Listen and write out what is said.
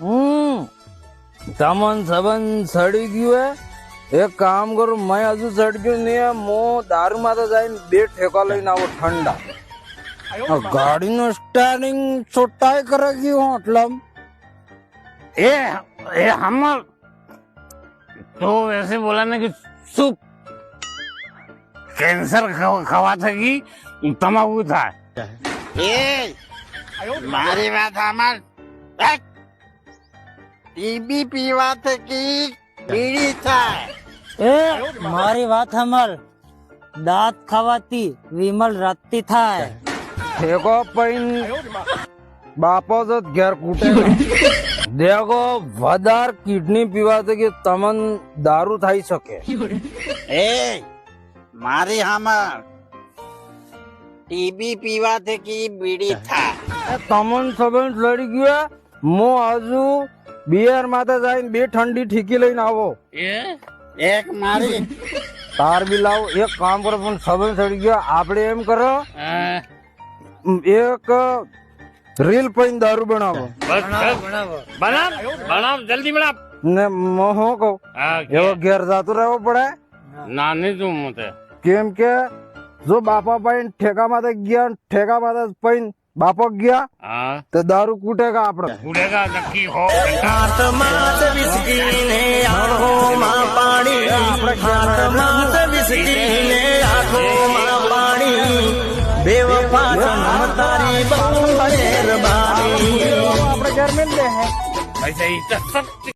તમન સંબંધ સડી ગયું હે એક કામ કરું મેં હજુ સડ્યું નહીં મો દારૂ માં તો જઈને 2 ઠેકા લઈને આવો ઠંડા ગાડીનો સ્ટારિંગ છોટાઈ કરે ગયું એટલે ए हम तो वैसे बोला ना कि सूप कैंसर खवा थकी તમાકુ થાય મારી વાત સાંભળ ટીબી પીવા થકી બીડી થાય મારી વાત સાંભળ દાંત ખાવાથી વિમલ રાતી થાય ઠેકો પૈન બાપો તો ઘેર કૂટે દેખો વધાર કિડની પીવાથી કે તમન દારૂ થઈ શકે એ મારી સાંભળ ટીબી પીવા થકી બીડી થાય તમન સંબંધ લડી ગયો મો હજુ બિયર માથે જઈને 2 ઠંડી ઠીકી લઈને આવો એક મારી તાર બી લાવો એક કામ કરો પણ સંબંધ સડી ગયો આપણે એમ કરો એક રીલ પૈન દારૂ બનાવો બનાવ જલ્દી બનાવ ને હું કહું એવો ઘેર જાતું રહેવો પડે ના નહીં તું મોતે કેમ કે જો બાપા પૈન ઠેકા માથે ગયા ઠેકા માથે પૈન બાપો ગયા હા તો દારૂ કૂટેગા આપણે ઉડેગા નક્કી હો આપણે ઘર મેં દે હે ऐसे ही तो सब